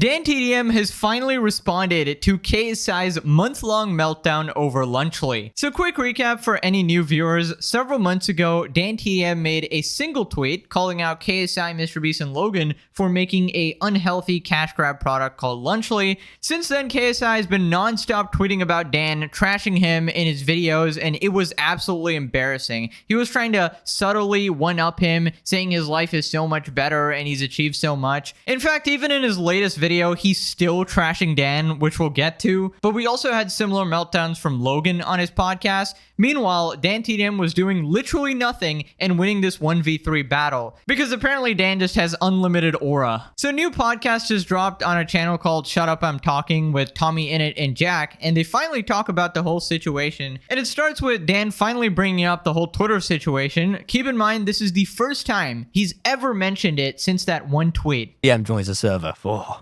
Dan TDM has finally responded to KSI's month-long meltdown over Lunchly. So quick recap for any new viewers. Several months ago, Dan TDM made a single tweet calling out KSI, Mr. Beast, and Logan for making a unhealthy cash grab product called Lunchly. Since then, KSI has been non-stop tweeting about Dan, trashing him in his videos, and it was absolutely embarrassing. He was trying to subtly one-up him, saying his life is so much better and he's achieved so much. In fact, even in his latest video, he's still trashing Dan, which we'll get to. But we also had similar meltdowns from Logan on his podcast. Meanwhile, Dan TDM was doing literally nothing and winning this 1v3 battle, because apparently Dan just has unlimited aura. So new podcast just dropped on a channel called Shut Up I'm Talking with Tommy Innit and Jack, and they finally talk about the whole situation. And it starts with Dan finally bringing up the whole Twitter situation. Keep in mind, this is the first time he's ever mentioned it since that one tweet. DM joins the server. Oh.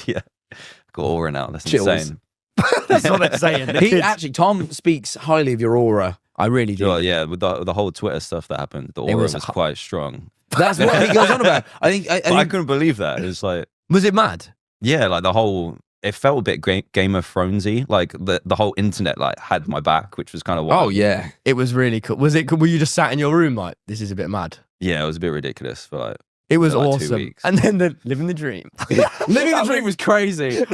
Yeah. Got aura now. That's Chills. insane. That's what they're saying. Tom speaks highly of your aura. I really do. Well, yeah, with the whole Twitter stuff that happened, the aura was quite strong. That's what he goes on about. I think I couldn't believe that. It was like, was it mad? Yeah, like the whole. It felt a bit Game of Thronesy. Like the whole internet like had my back, which was kind of wild. Oh yeah, it was really cool. Was it? Were you just sat in your room like, this is a bit mad? Yeah, it was a bit ridiculous for like. It was like awesome. 2 weeks. And then the living the dream. Living the dream was crazy.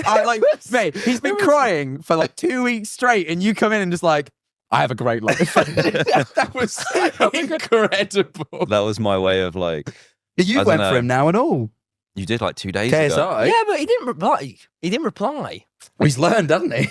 Mate, he's been crying for like 2 weeks straight, and you come in and just like, I have a great life. That was incredible. That was my way of like. You went for him now and all. You did like 2 days KSI. ago. Yeah, but he didn't reply. Well, he's learned, hasn't he?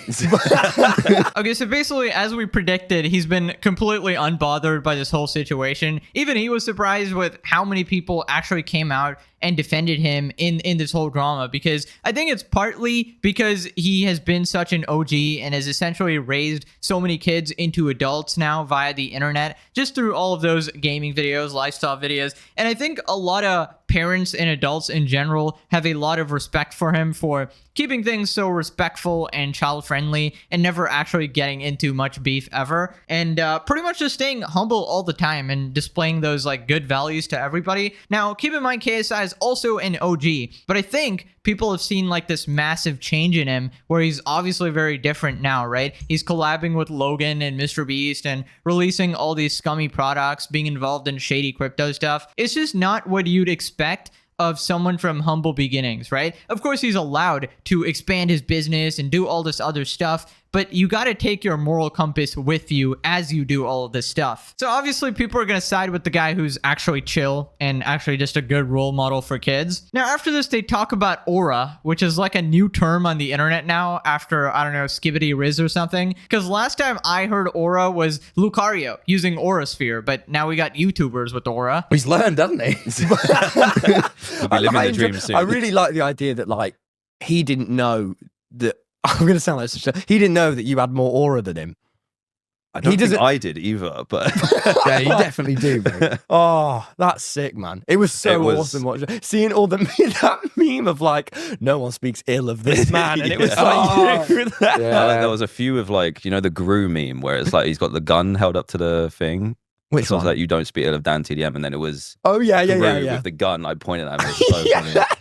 Okay, so basically, as we predicted, he's been completely unbothered by this whole situation. Even he was surprised with how many people actually came out and defended him in this whole drama, because I think it's partly because he has been such an OG and has essentially raised so many kids into adults now via the internet, just through all of those gaming videos, lifestyle videos. And I think a lot of parents and adults in general have a lot of respect for him for keeping things so respectful and child-friendly and never actually getting into much beef ever, and pretty much just staying humble all the time and displaying those like good values to everybody. Now, keep in mind, KSI is also an OG, but I think people have seen like this massive change in him where he's obviously very different now, right? He's collabing with Logan and Mr. Beast and releasing all these scummy products, being involved in shady crypto stuff. It's just not what you'd expect of someone from humble beginnings, right? Of course, he's allowed to expand his business and do all this other stuff, but you got to take your moral compass with you as you do all of this stuff. So obviously people are going to side with the guy who's actually chill and actually just a good role model for kids. Now, after this, they talk about aura, which is like a new term on the internet now after, I don't know, Skibbity Riz or something. Because last time I heard aura was Lucario using Aura Sphere, but now we got YouTubers with aura. He's learned, hasn't he? We'll be living the dream soon. I really like the idea that like he didn't know that. I'm going to sound like such a... He didn't know that you had more aura than him. I don't think I did either, but... Yeah, you definitely do, mate. Oh, that's sick, man. It was so awesome watching. Seeing all that meme of like, no one speaks ill of this man, and it was like... There was a few of like, you know, the Gru meme, where it's like he's got the gun held up to the thing. Which one? Was like, you don't speak ill of Dan TDM, and then it was yeah. with the gun. I pointed at him.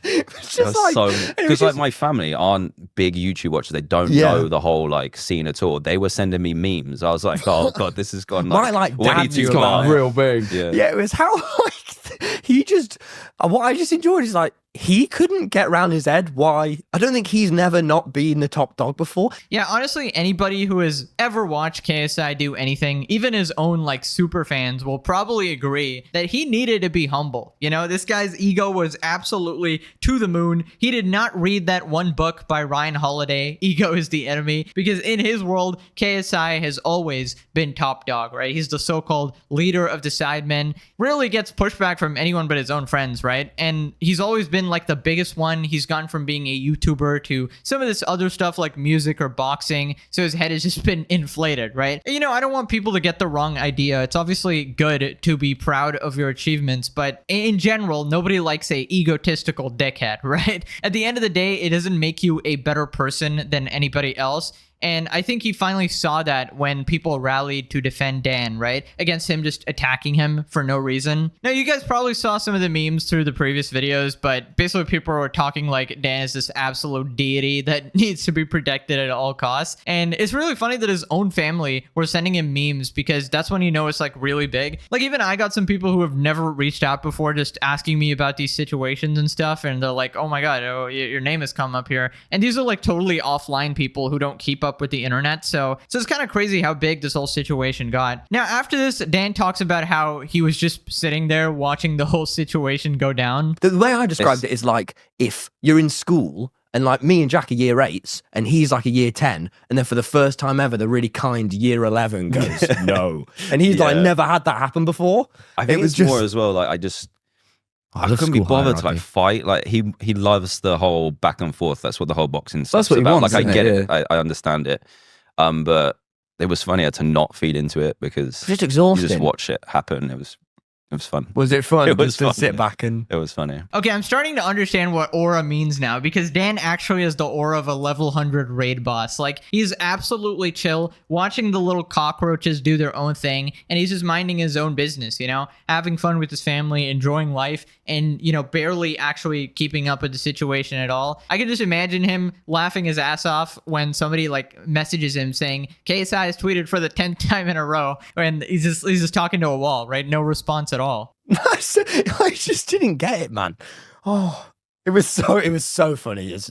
It was so funny. Because like my family aren't big YouTube watchers. They don't know the whole like scene at all. They were sending me memes. I was like, oh god, this has gone like way too far. Real big. Yeah, it was how like he just. What I just enjoyed is like he couldn't get around his head why. I don't think he's never not been the top dog before. Yeah, honestly, anybody who has ever watched KSI do anything, even his own like super fans, will probably agree that he needed to be humble. You know, this guy's ego was absolutely to the moon. He did not read that one book by Ryan Holiday, Ego is the Enemy, because in his world, KSI has always been top dog, right? He's the so-called leader of the Sidemen, rarely gets pushback from anyone but his own friends, right? And he's always been like the biggest one. He's gone from being a YouTuber to some of this other stuff like music or boxing, so his head has just been inflated, right? You know, I don't want people to get the wrong idea. It's obviously good to be proud of your achievements, but in general, nobody likes a egotistical dickhead, right? At the end of the day, it doesn't make you a better person than anybody else. And I think he finally saw that when people rallied to defend Dan, right? Against him just attacking him for no reason. Now, you guys probably saw some of the memes through the previous videos, but basically people were talking like Dan is this absolute deity that needs to be protected at all costs. And it's really funny that his own family were sending him memes because that's when you know it's like really big. Like even I got some people who have never reached out before just asking me about these situations and stuff. And they're like, oh my God, oh, your name has come up here. And these are like totally offline people who don't keep up with the internet. So it's kind of crazy how big this whole situation got. Now, after this, Dan talks about how he was just sitting there watching the whole situation go down. The way I described it is like if you're in school and like me and Jack are year 8s and he's like a year 10, and then for the first time ever, the really kind year 11 goes, no. And he's like never had that happen before. I think it was just more as well, like I couldn't be bothered to like fight. Like he loves the whole back and forth. That's what the whole boxing stuff's what he about. wants, like I get it. Yeah. I understand it. But it was funnier to not feed into it because It's just exhausting. you just watch it happen. It was fun. Was it fun? It was just to fun, sit yeah. back and... It was funny. Okay, I'm starting to understand what aura means now because Dan actually has the aura of a level 100 raid boss. Like, he's absolutely chill, watching the little cockroaches do their own thing, and he's just minding his own business, you know, having fun with his family, enjoying life, and, you know, barely actually keeping up with the situation at all. I can just imagine him laughing his ass off when somebody, like, messages him saying, KSI has tweeted for the 10th time in a row, and he's just talking to a wall, right? No response at all. I just didn't get it, man. Oh, it was so funny as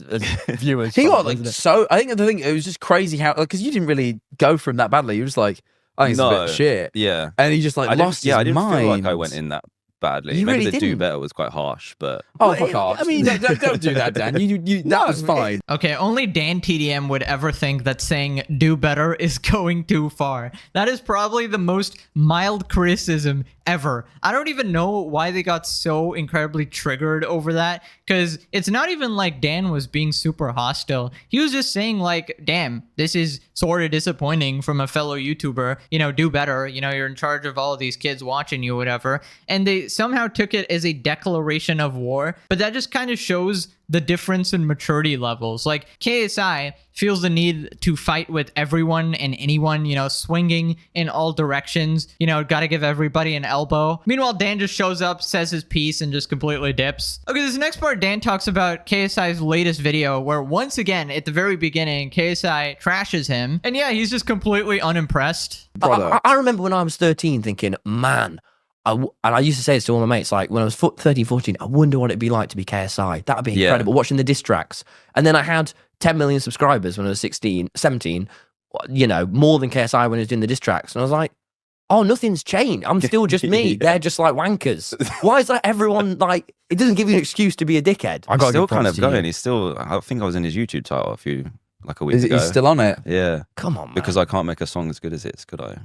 viewers. He got like so. I think the thing it was just crazy how because you didn't really go for him that badly. You were just like, I think it's a bit of shit. Yeah, and he just like lost his I didn't mind. feel like I went in that badly. You Maybe really the do didn't. better was quite harsh, but Oh, fuck off. I mean, don't do that, Dan. That was fine. Okay, only Dan TDM would ever think that saying do better is going too far. That is probably the most mild criticism ever. I don't even know why they got so incredibly triggered over that, because it's not even like Dan was being super hostile. He was just saying like, damn, this is sort of disappointing from a fellow YouTuber, you know, do better, you know, you're in charge of all of these kids watching you, whatever. And they somehow took it as a declaration of war, but that just kind of shows the difference in maturity levels. Like KSI feels the need to fight with everyone and anyone, you know, swinging in all directions, you know, gotta give everybody an elbow. Meanwhile, Dan just shows up, says his piece, and just completely dips. Okay, this next part, Dan talks about KSI's latest video where once again, at the very beginning, KSI trashes him. And yeah, he's just completely unimpressed. I remember when I was 13 thinking, man, and I used to say this to all my mates, like when I was 13, 14, I wonder what it'd be like to be KSI. That'd be incredible, watching the diss tracks. And then I had 10 million subscribers when I was 16, 17, you know, more than KSI when I was doing the diss tracks. And I was like, oh, nothing's changed. I'm still just me. They're just like wankers. Why is that everyone like, it doesn't give you an excuse to be a dickhead. I'm still kind of going. He's still, I think I was in his YouTube title a week ago. He's still on it? Yeah. Come on, man. Because I can't make a song as good as it, could I?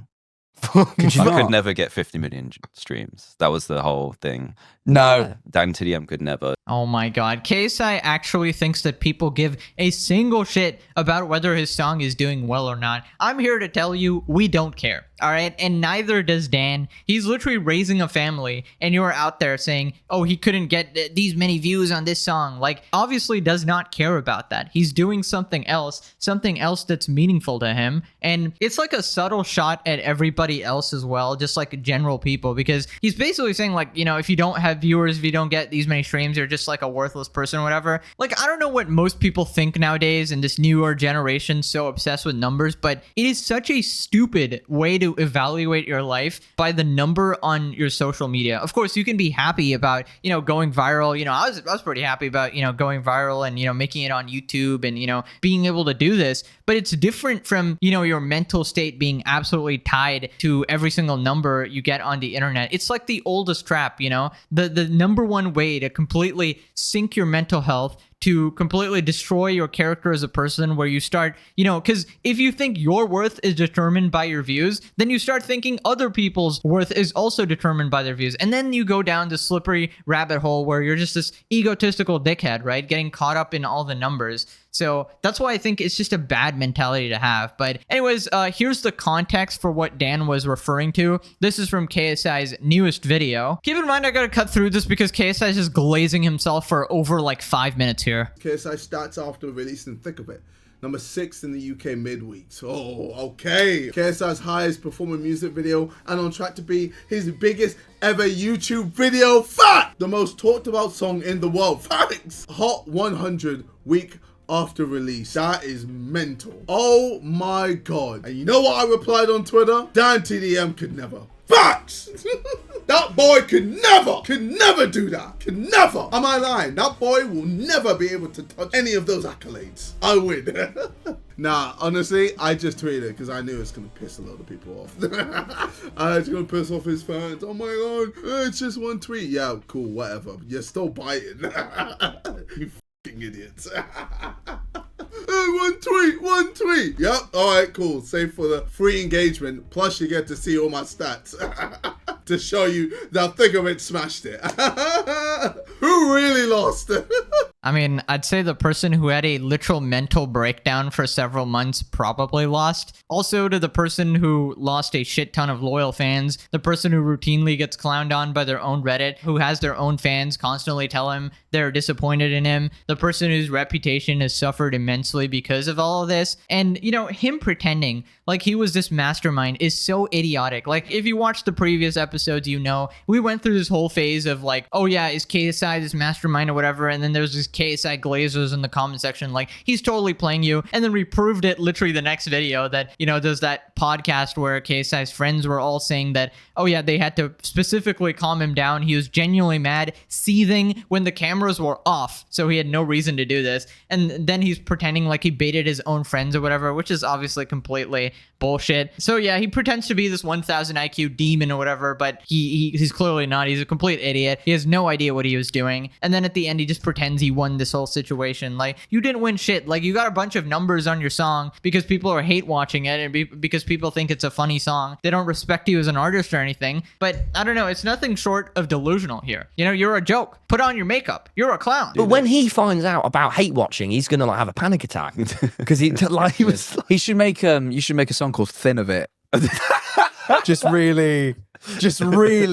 Could you I not? could never get 50 million streams. That was the whole thing. No. Dan TDM could never. Oh my god. KSI actually thinks that people give a single shit about whether his song is doing well or not. I'm here to tell you, we don't care. All right. And neither does Dan. He's literally raising a family, and you're out there saying, oh, he couldn't get these many views on this song. Like, obviously does not care about that. He's doing something else that's meaningful to him. And it's like a subtle shot at everybody else as well, just like general people, because he's basically saying, like, you know, if you don't have viewers, if you don't get these many streams, you're just like a worthless person or whatever. Like, I don't know what most people think nowadays in this newer generation, so obsessed with numbers, but it is such a stupid way to evaluate your life by the number on your social media. Of course, you can be happy about, you know, going viral. You know, I was pretty happy about, you know, going viral and, you know, making it on YouTube and, you know, being able to do this. But it's different from, you know, your mental state being absolutely tied to every single number you get on the internet. It's like the oldest trap, you know, the number one way to completely sink your mental health, to completely destroy your character as a person, where you start, you know, because if you think your worth is determined by your views, then you start thinking other people's worth is also determined by their views. And then you go down this slippery rabbit hole where you're just this egotistical dickhead, right? Getting caught up in all the numbers. So that's why I think it's just a bad mentality to have. But anyways, here's the context for what Dan was referring to. This is from KSI's newest video. Keep in mind, I gotta cut through this because KSI is just glazing himself for over like 5 minutes here. KSI starts after releasing Thick of It. Number 6 in the UK midweeks. Oh, okay. KSI's highest performing music video and on track to be his biggest ever YouTube video. Fact! The most talked about song in the world. Facts! Hot 100 week after release. That is mental. Oh my god. And you know what I replied on Twitter? Dan TDM could never. Facts! That boy could never do that. Could never. Am I lying? That boy will never be able to touch any of those accolades. I win. Nah, honestly, I just tweeted it because I knew it's going to piss a lot of people off. It's going to piss off his fans. Oh my god, it's just one tweet. Yeah, cool, whatever. You're still biting. You fucking idiots. One tweet. Yep, alright, cool. Save for the free engagement. Plus you get to see all my stats. To show you that Thick of It smashed it. Who really lost? I mean, I'd say the person who had a literal mental breakdown for several months probably lost. Also, to the person who lost a shit ton of loyal fans, the person who routinely gets clowned on by their own Reddit, who has their own fans constantly tell him they're disappointed in him, the person whose reputation has suffered immensely because of all of this. And, you know, him pretending like he was this mastermind is so idiotic. Like, if you watch the previous episodes, you know, we went through this whole phase of like, oh yeah, is KSI this mastermind or whatever? And then there's this KSI glazers in the comment section, like, he's totally playing you. And then we proved it literally the next video that, you know, there's that podcast where KSI's friends were all saying that, oh yeah, they had to specifically calm him down. He was genuinely mad, seething when the cameras were off. So he had no reason to do this. And then he's pretending like he baited his own friends or whatever, which is obviously completely bullshit. So yeah, he pretends to be this 1000 IQ demon or whatever, but he's clearly not. He's a complete idiot. He has no idea what he was doing. And then at the end, he just pretends he won this whole situation. Like, you didn't win shit. Like, you got a bunch of numbers on your song because people are hate watching it and because people think it's a funny song. They don't respect you as an artist or anything. But I don't know. It's nothing short of delusional here. You know, you're a joke. Put on your makeup. You're a clown. But when he finds out about hate watching, he's gonna like have a panic attack because he was. He should make you should make a song called Thin of It. just really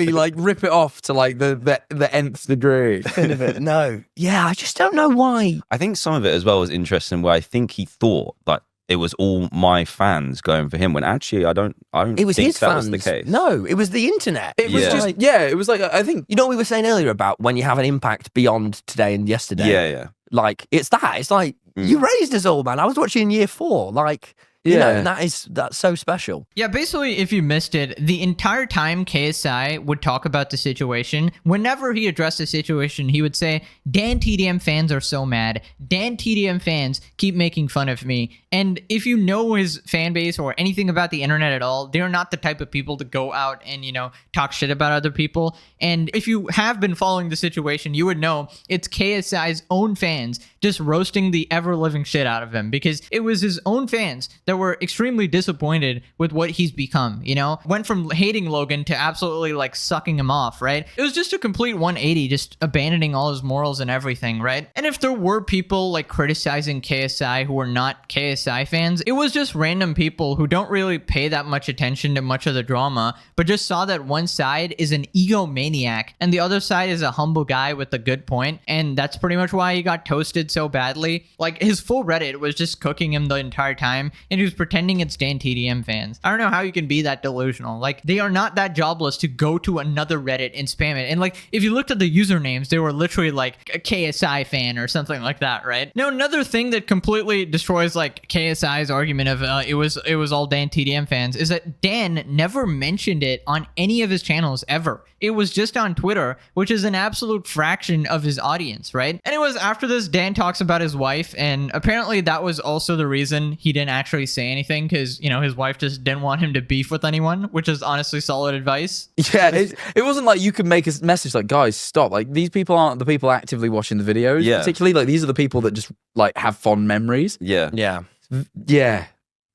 like rip it off to like the nth degree. Thin of It. No. Yeah, I just don't know why. I think some of it as well was interesting where I think he thought that it was all my fans going for him when actually I don't it was think his that fans. was the case. No, it was the internet. It was just it was like, I think, you know what we were saying earlier about when you have an impact beyond today and yesterday. Yeah. Like, it's that. It's like, you raised us all, man. I was watching in year 4. Like, you know, that's so special. Yeah, basically, if you missed it, the entire time KSI would talk about the situation, whenever he addressed the situation, he would say, Dan TDM fans are so mad. Dan TDM fans keep making fun of me. And if you know his fan base or anything about the internet at all, they're not the type of people to go out and, you know, talk shit about other people. And if you have been following the situation, you would know it's KSI's own fans just roasting the ever-living shit out of him, because it was his own fans that were extremely disappointed with what he's become, you know? Went from hating Logan to absolutely, like, sucking him off, right? It was just a complete 180, just abandoning all his morals and everything, right? And if there were people, like, criticizing KSI who were not KSI fans, it was just random people who don't really pay that much attention to much of the drama, but just saw that one side is an egomaniac and the other side is a humble guy with a good point, and that's pretty much why he got toasted so badly. Like, his full Reddit was just cooking him the entire time, and he was pretending it's Dan TDM fans. I don't know how you can be that delusional. Like, they are not that jobless to go to another Reddit and spam it. And like, if you looked at the usernames, they were literally like a KSI fan or something like that, right? Now, another thing that completely destroys like KSI's argument of it was all Dan TDM fans is that Dan never mentioned it on any of his channels ever. It was just on Twitter, which is an absolute fraction of his audience, right? Anyways, after this, Dan talks about his wife, and apparently that was also the reason he didn't actually say anything, because, you know, his wife just didn't want him to beef with anyone, which is honestly solid advice. Yeah, it wasn't like you could make a message like, guys, stop. Like, these people aren't the people actively watching the videos. Yeah. Particularly, like, these are the people that just, like, have fond memories. Yeah. Yeah.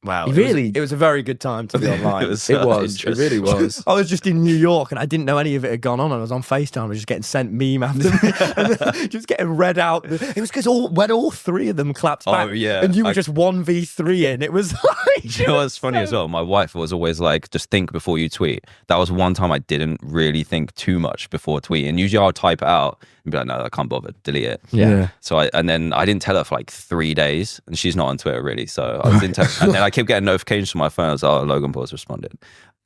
Wow, Really? it was a very good time to be online. It was It so was. It really was. I was just in New York and I didn't know any of it had gone on. I was on FaceTime. I was just getting sent meme after me, and just getting read out. It was because when all three of them clapped back, yeah. and you were just 1v3 in. It was like, You know what's funny as well? My wife was always like, just think before you tweet. That was one time I didn't really think too much before tweeting. Usually I'll type it out and be like, no, I can't bother, delete it. Yeah. So then I didn't tell her for like 3 days, and she's not on Twitter really. So I didn't tell, and then I kept getting notifications from my phone. I was like, oh, Logan Paul's responded.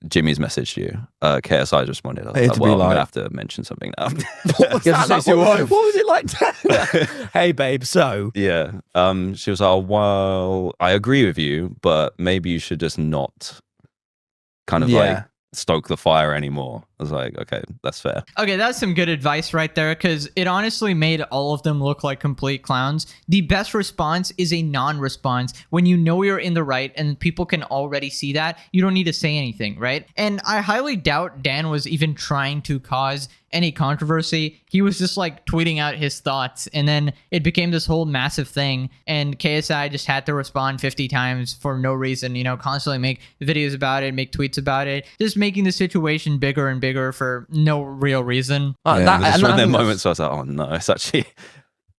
Jimmy's messaged you. KSI's responded. I was like, well, I'm gonna have to mention something now. what was it like? Hey, babe. So yeah. She was like, oh, well, I agree with you, but maybe you should just not kind of like stoke the fire anymore. I was like, okay, that's fair. Okay, that's some good advice right there, because it honestly made all of them look like complete clowns. The best response is a non-response. When you know you're in the right and people can already see that, you don't need to say anything, right? And I highly doubt Dan was even trying to cause any controversy. He was just like tweeting out his thoughts, and then it became this whole massive thing, and KSI just had to respond 50 times for no reason, you know, constantly make videos about it, make tweets about it, just making the situation bigger and bigger for no real reason. It was just one of them moments where I was like, oh no, it's actually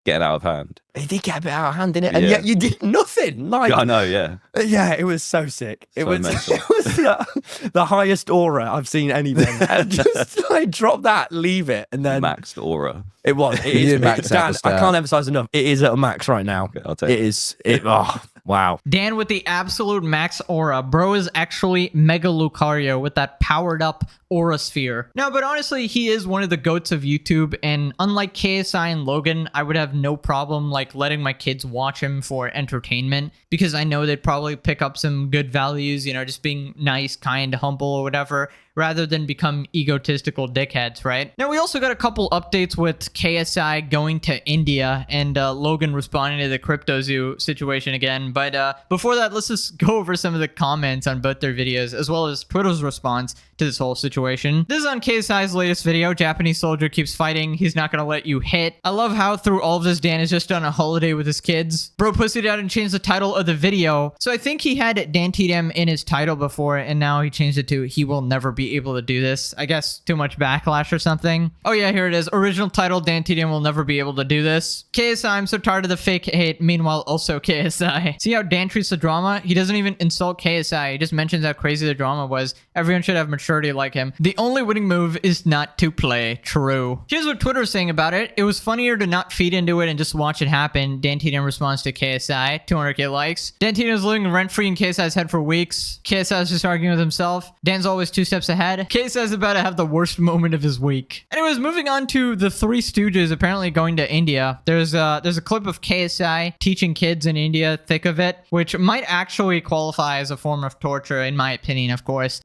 getting out of hand. It did get a bit out of hand, didn't it? And yet you did nothing. Like, I know, yeah. Yeah, it was so sick. It So was mental. it was the highest aura I've seen anything. And just like drop that, leave it, and then Maxed aura. it was. It You is did max out Dan, the I stat. can't emphasize enough. It is at a max right now. Okay, I'll take It is. It. Oh, wow. Dan with the absolute max aura. Bro is actually Mega Lucario with that powered up aura sphere. No, but honestly, he is one of the goats of YouTube, and unlike KSI and Logan, I would have no problem like letting my kids watch him for entertainment, because I know they'd probably pick up some good values, you know, just being nice, kind, humble, or whatever, rather than become egotistical dickheads, right? Now, we also got a couple updates with KSI going to India and Logan responding to the Crypto Zoo situation again. But before that, let's just go over some of the comments on both their videos, as well as Twitter's response to this whole situation. This is on KSI's latest video. Japanese soldier keeps fighting. He's not gonna let you hit. I love how through all of this, Dan is just on a holiday with his kids. Bro pussied out and changed the title of the video. So I think he had Dan TDM in his title before, and now he changed it to he will never be able to do this. I guess too much backlash or something. Oh yeah, here it is. Original title, Dan TDM will never be able to do this. KSI, I'm so tired of the fake hate. Meanwhile, also KSI. See how Dan treats the drama? He doesn't even insult KSI. He just mentions how crazy the drama was. Everyone should have maturity like him. The only winning move is not to play. True. Here's what Twitter's saying about it. It was funnier to not feed into it and just watch it happen. Dan TDM responds to KSI. 200k likes. Dan TDM is living rent-free in KSI's head for weeks. KSI is just arguing with himself. Dan's always 2 steps ahead. KSI is about to have the worst moment of his week. Anyways, moving on to the Three Stooges apparently going to India. There's a clip of KSI teaching kids in India, thick of it, which might actually qualify as a form of torture, in my opinion, of course.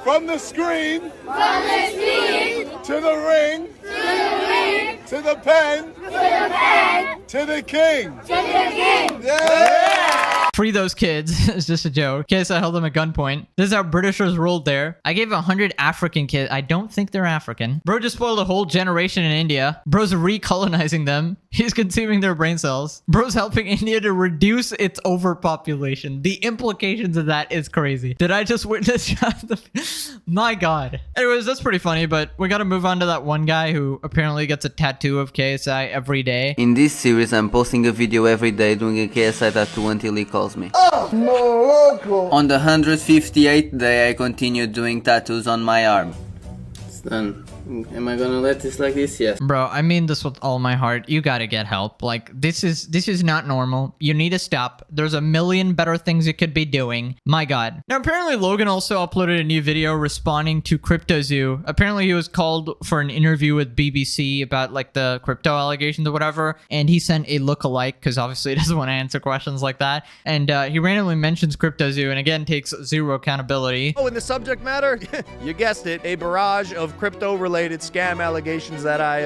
From the screen, to the ring, to the pen, to the king. Yeah! Free those kids. It's just a joke. KSI held them at gunpoint. This is how Britishers ruled there. I gave 100 African kids. I don't think they're African. Bro just spoiled a whole generation in India. Bro's recolonizing them. He's consuming their brain cells. Bro's helping India to reduce its overpopulation. The implications of that is crazy. Did I just witness? My God. Anyways, that's pretty funny, but we gotta move on to that one guy who apparently gets a tattoo of KSI every day. In this series, I'm posting a video every day doing a KSI tattoo until he calls me. Oh, Morocco! On the 158th day, I continued doing tattoos on my arm. It's done. Am I gonna let this like this? Yes. Bro, I mean this with all my heart. You gotta get help. Like, this is not normal. You need to stop. There's a million better things you could be doing. My God. Now, apparently Logan also uploaded a new video responding to Crypto Zoo. Apparently he was called for an interview with BBC about like the crypto allegations or whatever, and he sent a lookalike because obviously he doesn't want to answer questions like that. And he randomly mentions Crypto Zoo and again takes zero accountability. Oh, in the subject matter, you guessed it, a barrage of crypto-related scam allegations that I,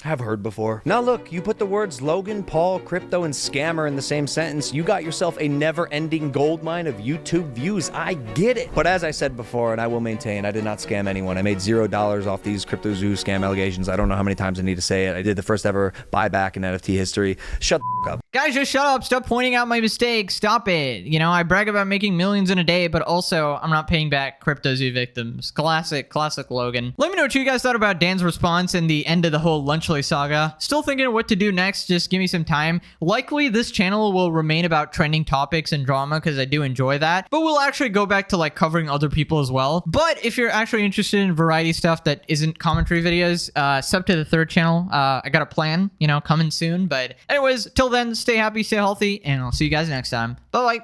have heard before. Now look, you put the words Logan, Paul, crypto, and scammer in the same sentence, you got yourself a never-ending goldmine of YouTube views. I get it. But as I said before, and I will maintain, I did not scam anyone. I made $0 off these Crypto Zoo scam allegations. I don't know how many times I need to say it. I did the first ever buyback in NFT history. Shut the f*** up. Guys, just shut up. Stop pointing out my mistakes. Stop it. You know, I brag about making millions in a day, but also I'm not paying back CryptoZoo victims. Classic Logan. Let me know what you guys thought about Dan's response and the end of the whole Lunchley saga. Still thinking of what to do next. Just give me some time. Likely this channel will remain about trending topics and drama because I do enjoy that, but we'll actually go back to like covering other people as well. But if you're actually interested in variety stuff that isn't commentary videos, sub to the third channel. I got a plan, you know, coming soon. But anyways, till then, stay happy, stay healthy, and I'll see you guys next time. Bye-bye.